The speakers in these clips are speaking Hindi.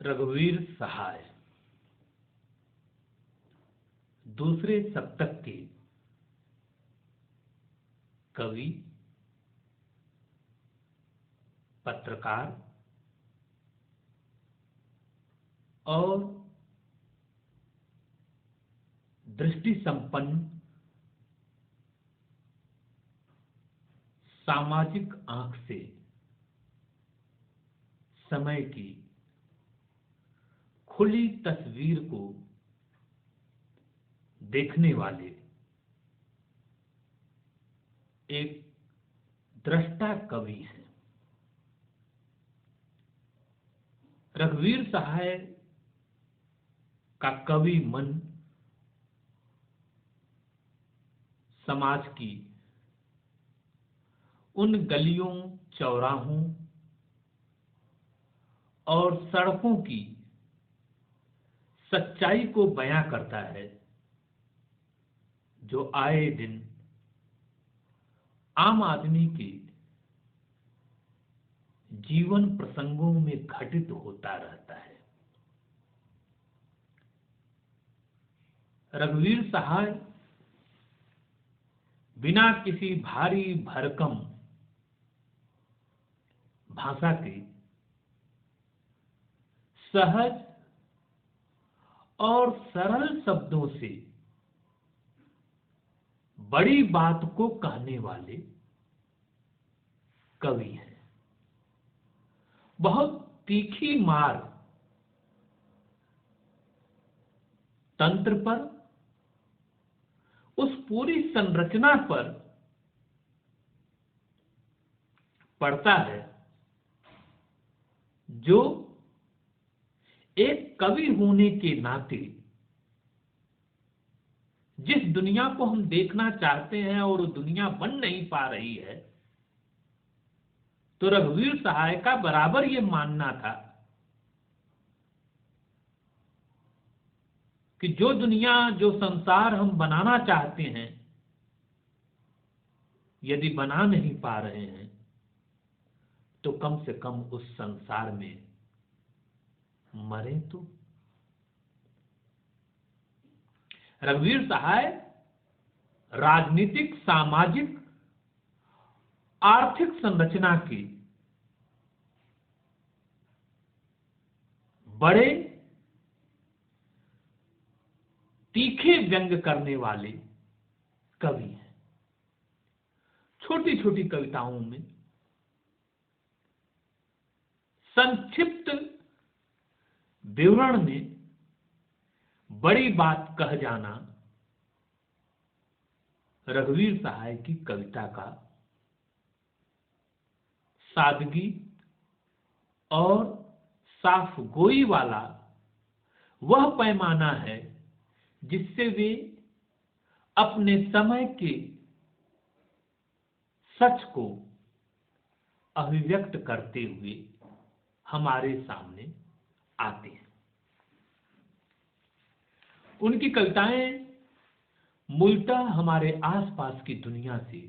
रघुवीर सहाय दूसरे शतक के कवि, पत्रकार और दृष्टि संपन्न सामाजिक आंख से समय की खुली तस्वीर को देखने वाले एक दृष्टा कवि हैं। रघुवीर सहाय का कवि मन समाज की उन गलियों, चौराहों और सड़कों की सच्चाई को बयां करता है जो आए दिन आम आदमी के जीवन प्रसंगों में घटित होता रहता है। रघुवीर सहाय बिना किसी भारी भरकम भाषा के सहज और सरल शब्दों से बड़ी बात को कहने वाले कवि हैं। बहुत तीखी मार तंत्र पर, उस पूरी संरचना पर पड़ता है जो एक कवि होने के नाते जिस दुनिया को हम देखना चाहते हैं और वो दुनिया बन नहीं पा रही है, तो रघुवीर सहाय का बराबर ये मानना था कि जो दुनिया, जो संसार हम बनाना चाहते हैं, यदि बना नहीं पा रहे हैं तो कम से कम उस संसार में मरे तो। रघुवीर सहाय राजनीतिक, सामाजिक, आर्थिक संरचना की बड़े तीखे व्यंग करने वाले कवि हैं। छोटी छोटी कविताओं में संक्षिप्त विवरण में बड़ी बात कह जाना रघुवीर सहाय की कविता का सादगी और साफ गोई वाला वह पैमाना है जिससे वे अपने समय के सच को अभिव्यक्त करते हुए हमारे सामने आते हैं। उनकी कविताएं मूलतः हमारे आसपास की दुनिया से,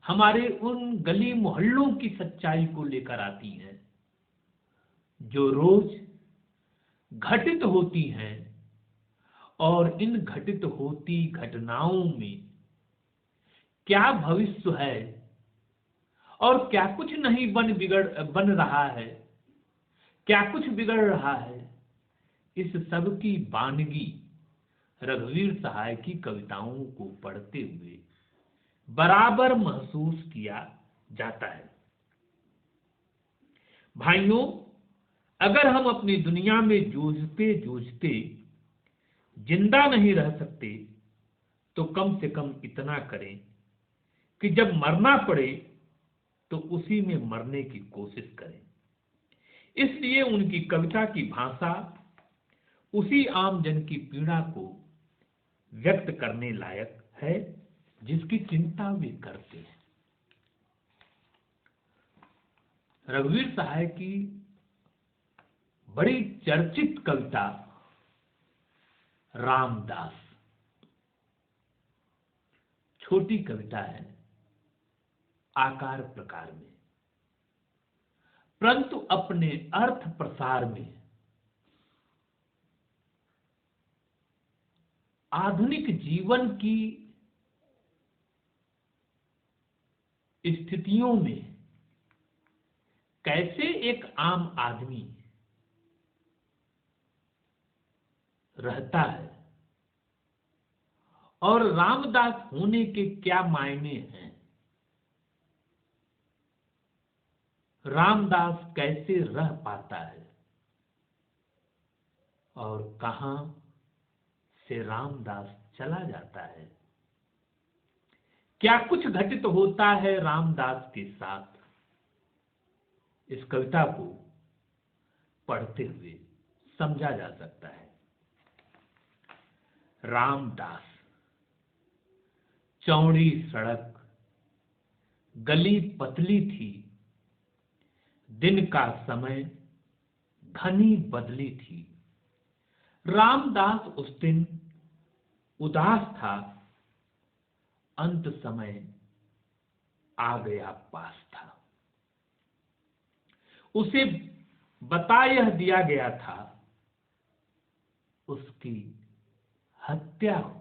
हमारे उन गली मोहल्लों की सच्चाई को लेकर आती हैं जो रोज घटित होती हैं, और इन घटित होती घटनाओं में क्या भविष्य है और क्या कुछ नहीं बन रहा है, क्या कुछ बिगड़ रहा है, इस सब की बानगी रघुवीर सहाय की कविताओं को पढ़ते हुए बराबर महसूस किया जाता है। भाइयों, अगर हम अपनी दुनिया में जूझते जूझते जिंदा नहीं रह सकते तो कम से कम इतना करें कि जब मरना पड़े तो उसी में मरने की कोशिश करें। इसलिए उनकी कविता की भाषा उसी आम जन की पीड़ा को व्यक्त करने लायक है जिसकी चिंता वे करते हैं। रघुवीर सहाय की बड़ी चर्चित कविता रामदास छोटी कविता है आकार प्रकार में, परंतु अपने अर्थ प्रसार में आधुनिक जीवन की स्थितियों में कैसे एक आम आदमी रहता है और रामदास होने के क्या मायने हैं, रामदास कैसे रह पाता है और कहां से रामदास चला जाता है, क्या कुछ घटित होता है रामदास के साथ, इस कविता को पढ़ते हुए समझा जा सकता है। रामदास। चौड़ी सड़क, गली पतली थी, दिन का समय घनी बदली थी। रामदास उस दिन उदास था, अंत समय आ गया पास था। उसे बता यह दिया गया था, उसकी हत्या होगी।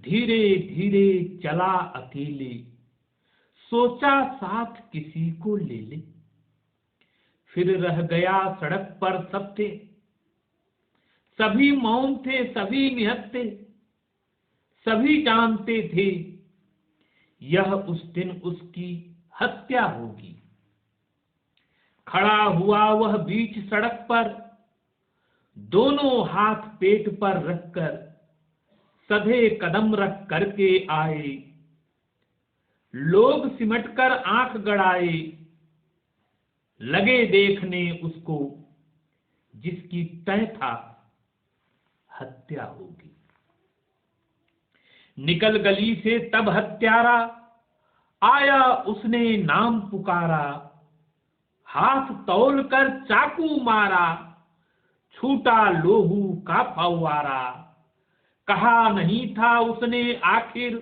धीरे धीरे चला अकेले, सोचा साथ किसी को ले ले। फिर रह गया सड़क पर सब थे, सभी मौन थे, सभी निहत्थे, सभी जानते थे यह उस दिन उसकी हत्या होगी। खड़ा हुआ वह बीच सड़क पर, दोनों हाथ पेट पर रखकर, सधे कदम रख करके आए। लोग सिमटकर आंख गड़ाए, लगे देखने उसको जिसकी तय था हत्या होगी। निकल गली से तब हत्यारा आया, उसने नाम पुकारा। हाथ तौल कर चाकू मारा, छूटा लोहू का फव्वारा। कहा नहीं था उसने आखिर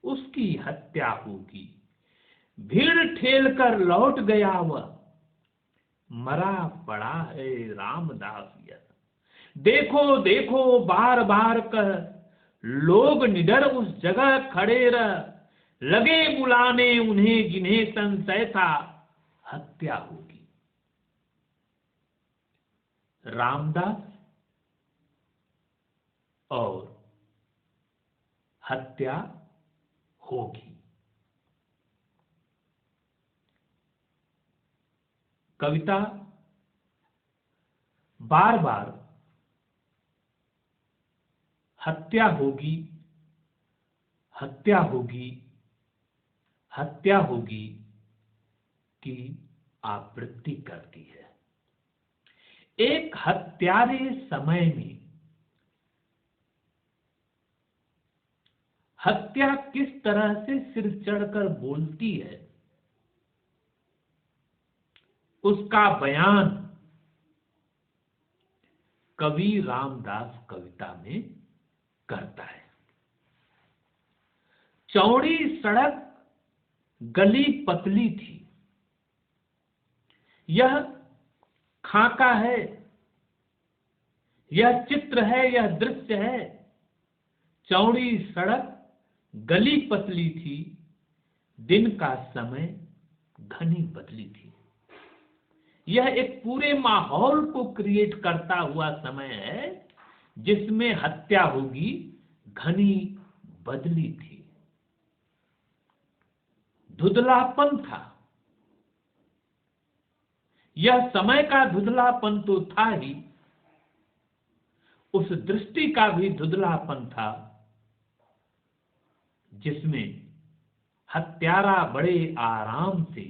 उसकी हत्या होगी। भीड़ ठेल कर लौट गया वह, मरा पड़ा है रामदास यह। देखो देखो बार बार कह, लोग निडर उस जगह खड़े रह। लगे बुलाने उन्हें जिन्हें संशय था हत्या होगी। रामदास और हत्या होगी। कविता बार बार हत्या होगी, हत्या होगी, हत्या होगी की आवृत्ति करती है। एक हत्यारे समय में हत्या किस तरह से सिर चढ़कर बोलती है, उसका बयान कवि रामदास कविता में करता है। चौड़ी सड़क गली पतली थी, यह खाका है, यह चित्र है, यह दृश्य है। चौड़ी सड़क गली पतली थी, दिन का समय घनी बदली थी। यह एक पूरे माहौल को क्रिएट करता हुआ समय है जिसमें हत्या होगी, घनी बदली थी। धुंधलापन था, यह समय का धुंधलापन तो था ही, उस दृष्टि का भी धुंधलापन था जिसमें हत्यारा बड़े आराम से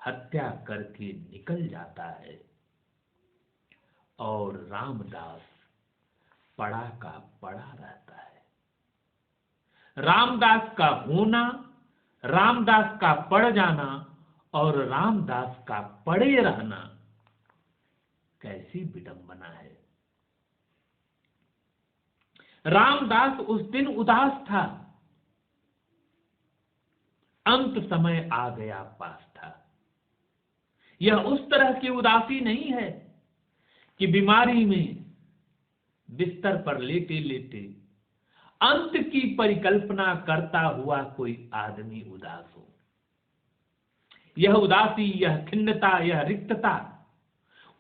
हत्या करके निकल जाता है और रामदास पड़ा का पड़ा रहता है। रामदास का होना, रामदास का पड़ जाना और रामदास का पड़े रहना कैसी विडंबना है। रामदास उस दिन उदास था, अंत समय आ गया पास था। यह उस तरह की उदासी नहीं है कि बीमारी में बिस्तर पर लेटे लेटे अंत की परिकल्पना करता हुआ कोई आदमी उदास हो। यह उदासी, यह खिन्नता, यह रिक्तता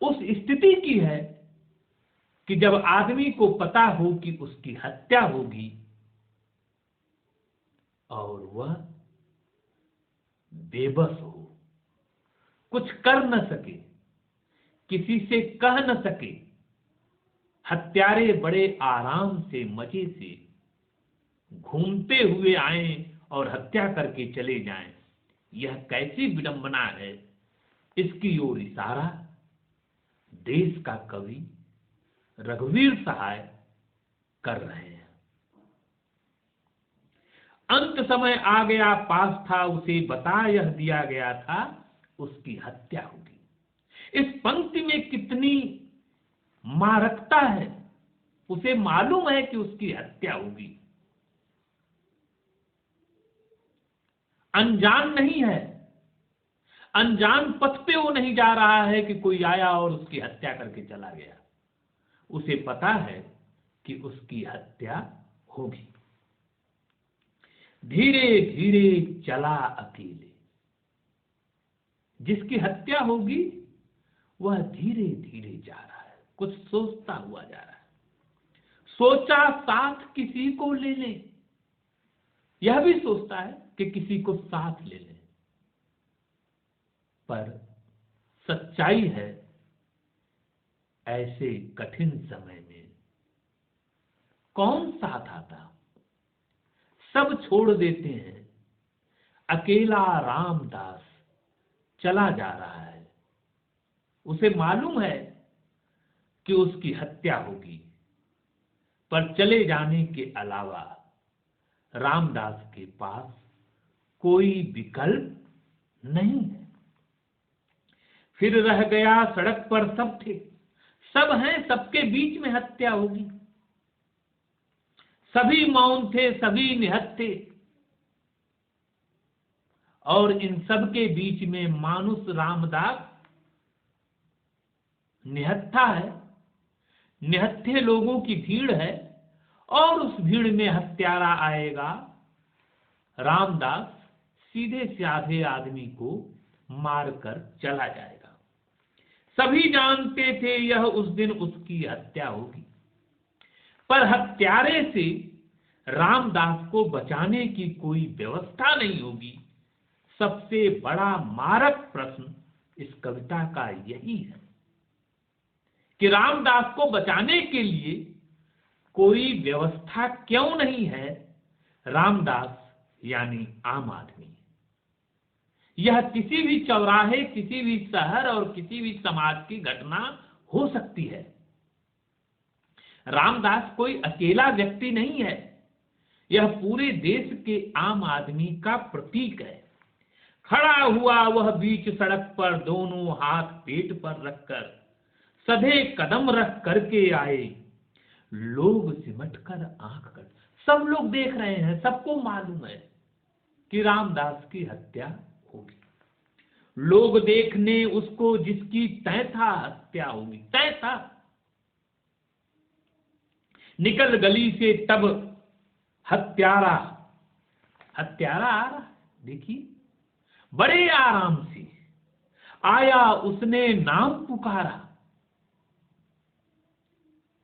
उस स्थिति की है कि जब आदमी को पता हो कि उसकी हत्या होगी और वह बेबस हो, कुछ कर न सके, किसी से कह न सके। हत्यारे बड़े आराम से, मजे से घूमते हुए आए और हत्या करके चले जाएं। यह कैसी विडंबना है, इसकी ओर इशारा देश का कवि रघुवीर सहाय कर रहे हैं। अंत समय आ गया पास था, उसे बता यह दिया गया था उसकी हत्या होगी। इस पंक्ति में कितनी मारकता है। उसे मालूम है कि उसकी हत्या होगी, अनजान नहीं है। अनजान पथ पे वो नहीं जा रहा है कि कोई आया और उसकी हत्या करके चला गया। उसे पता है कि उसकी हत्या होगी। धीरे धीरे चला अकेले। जिसकी हत्या होगी वह धीरे धीरे जा रहा है, कुछ सोचता हुआ जा रहा है। सोचा साथ किसी को ले ले, यह भी सोचता है कि किसी को साथ ले ले। पर सच्चाई है, ऐसे कठिन समय में कौन साथ आता। सब छोड़ देते हैं, अकेला रामदास चला जा रहा है। उसे मालूम है कि उसकी हत्या होगी, पर चले जाने के अलावा रामदास के पास कोई विकल्प नहीं है। फिर रह गया सड़क पर सब थे, सब हैं, सबके बीच में हत्या होगी। सभी मौन थे, सभी निहत्थे थे, और इन सब के बीच में मानुष रामदास निहत्था है। निहत्थे लोगों की भीड़ है और उस भीड़ में हत्यारा आएगा। रामदास सीधे साधे आदमी को मारकर चला जाएगा। सभी जानते थे यह उस दिन उसकी हत्या होगी, पर हत्यारे से रामदास को बचाने की कोई व्यवस्था नहीं होगी। सबसे बड़ा मारक प्रश्न इस कविता का यही है कि रामदास को बचाने के लिए कोई व्यवस्था क्यों नहीं है। रामदास यानी आम आदमी। यह किसी भी चौराहे, किसी भी शहर और किसी भी समाज की घटना हो सकती है। रामदास कोई अकेला व्यक्ति नहीं है, यह पूरे देश के आम आदमी का प्रतीक है। खड़ा हुआ वह बीच सड़क पर, दोनों हाथ पेट पर रखकर, सधे कदम रख करके आए। लोग सिमटकर आंख कर, सब लोग देख रहे हैं, सबको मालूम है कि रामदास की हत्या होगी। लोग देखने उसको जिसकी तय था हत्या होगी, तय था। निकल गली से तब हत्यारा आ रहा, देखिए बड़े आराम से आया, उसने नाम पुकारा।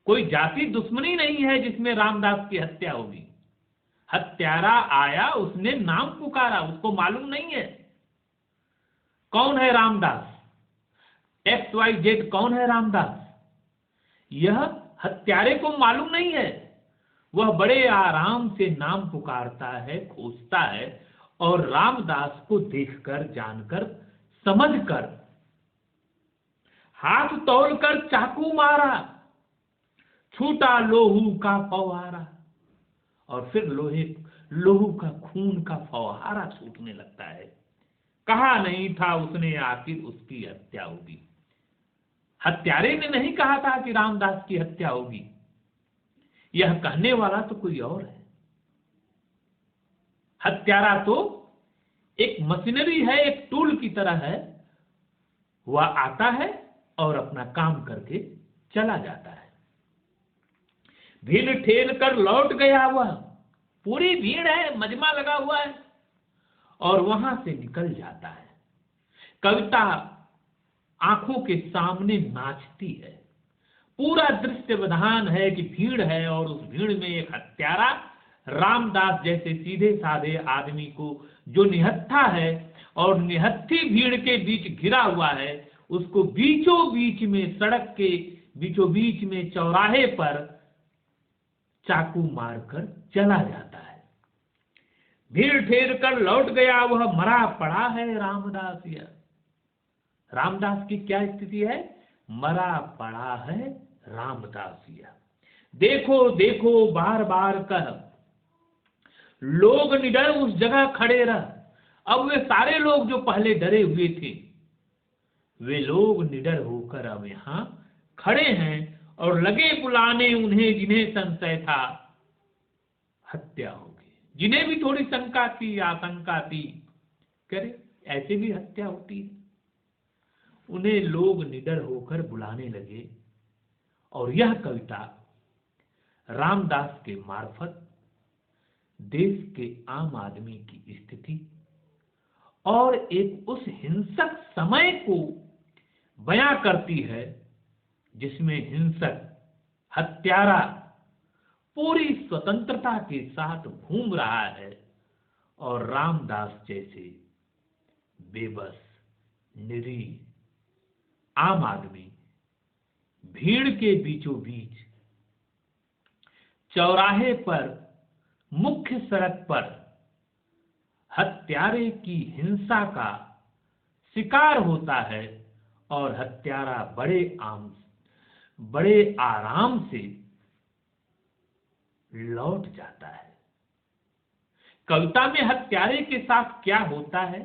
कोई जाति दुश्मनी नहीं है जिसमें रामदास की हत्या होगी। हत्यारा आया, उसने नाम पुकारा, उसको मालूम नहीं है कौन है रामदास, XYZ कौन है रामदास, यह हत्यारे को मालूम नहीं है। वह बड़े आराम से नाम पुकारता है, खोजता है, और रामदास को देखकर, जानकर, समझकर हाथ तोड़कर चाकू मारा। छूटा लोहू का फव्वारा, और फिर लोहू का खून का फव्वारा छूटने लगता है। कहा नहीं था उसने आखिर उसकी हत्या होगी। हत्यारे ने नहीं कहा था कि रामदास की हत्या होगी, यह कहने वाला तो कोई और है। हत्यारा तो एक मशीनरी है, एक टूल की तरह है। वह आता है और अपना काम करके चला जाता है। भीड़ ठेल कर लौट गया वह, पूरी भीड़ है, मजमा लगा हुआ है, और वहां से निकल जाता है। कविता आंखों के सामने नाचती है। पूरा दृश्य विधान है कि भीड़ है और उस भीड़ में एक हत्यारा रामदास जैसे सीधे साधे आदमी को, जो निहत्था है और निहत्थी भीड़ के बीच घिरा हुआ है, उसको बीचों बीच में, सड़क के बीचों बीच में चौराहे पर चाकू मारकर चला जाता है। भीड़ ठेर कर लौट गया वह, मरा पड़ा है रामदास। यह रामदास की क्या स्थिति है? मरा पड़ा है रामदास। यह देखो देखो बार बार कह, लोग निडर उस जगह खड़े रह। अब वे सारे लोग जो पहले डरे हुए थे, वे लोग निडर होकर अब यहां खड़े हैं और लगे बुलाने उन्हें जिन्हें संशय था हत्या होगी। जिन्हें भी थोड़ी शंका थी, आशंका थी, करे ऐसे भी हत्या होती है, उन्हें लोग निडर होकर बुलाने लगे। और यह कविता रामदास के मार्फत देश के आम आदमी की स्थिति और एक उस हिंसक समय को बयां करती है जिसमें हिंसक हत्यारा पूरी स्वतंत्रता के साथ घूम रहा है और रामदास जैसे बेबस निरीह आम आदमी भीड़ के बीचों बीच चौराहे पर, मुख्य सड़क पर हत्यारे की हिंसा का शिकार होता है और हत्यारा बड़े आराम से लौट जाता है। कविता में हत्यारे के साथ क्या होता है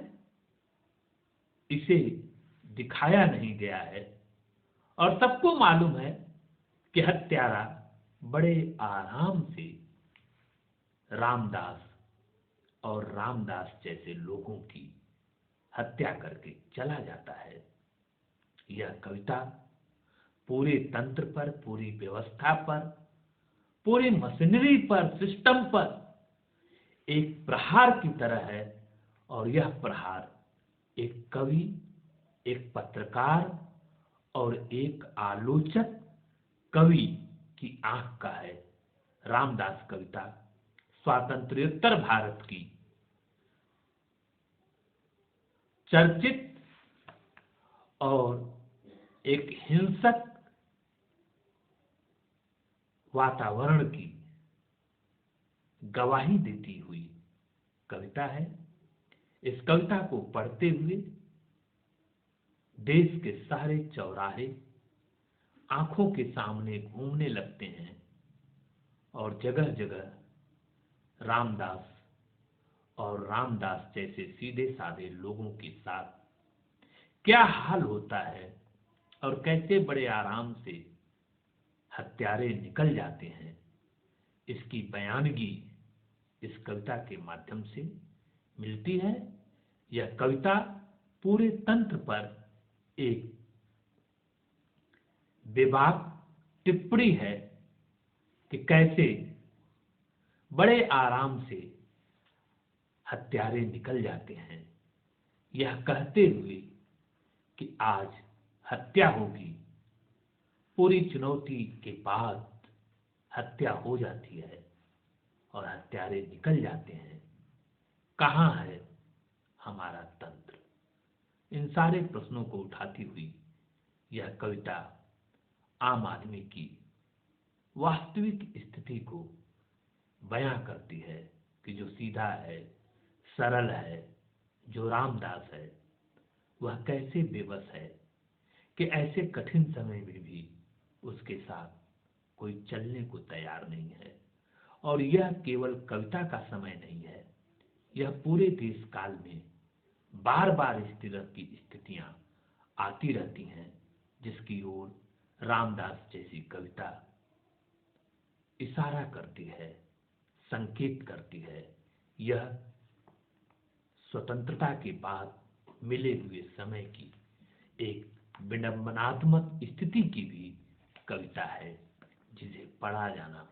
इसे दिखाया नहीं गया है, और सबको मालूम है कि हत्यारा बड़े आराम से रामदास और रामदास जैसे लोगों की हत्या करके चला जाता है। यह कविता पूरे तंत्र पर, पूरी व्यवस्था पर, पूरी मशीनरी पर, सिस्टम पर एक प्रहार की तरह है। और यह प्रहार एक कवि, एक पत्रकार और एक आलोचक कवि की आंख का है। रामदास कविता स्वातंत्र्योत्तर भारत की चर्चित और एक हिंसक वातावरण की गवाही देती हुई कविता है। इस कविता को पढ़ते हुए देश के सारे चौराहे आंखों के सामने घूमने लगते हैं और जगह जगह रामदास और रामदास जैसे सीधे साधे लोगों के साथ क्या हाल होता है और कैसे बड़े आराम से हत्यारे निकल जाते हैं, इसकी बयानगी इस कविता के माध्यम से मिलती है। यह कविता पूरे तंत्र पर एक बेबाक टिप्पणी है कि कैसे बड़े आराम से हत्यारे निकल जाते हैं, यह कहते हुए कि आज हत्या होगी, पूरी चुनौती के बाद हत्या हो जाती है और हत्यारे निकल जाते हैं। कहां है हमारा तंत्र? इन सारे प्रश्नों को उठाती हुई यह कविता आम आदमी की वास्तविक स्थिति को बयां करती है कि जो सीधा है, सरल है, जो रामदास है, वह कैसे बेबस है कि ऐसे कठिन समय में भी उसके साथ कोई चलने को तैयार नहीं है। और यह केवल कविता का समय नहीं है, यह पूरे देश काल में बार बार इस तरह की स्थितियां आती रहती हैं जिसकी ओर रामदास जैसी कविता इशारा करती है, संकेत करती है। यह स्वतंत्रता के बाद मिले हुए समय की एक विडंबनात्मक स्थिति की भी कविता है, जिसे पढ़ा जाना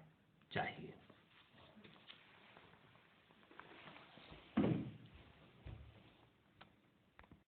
चाहिए।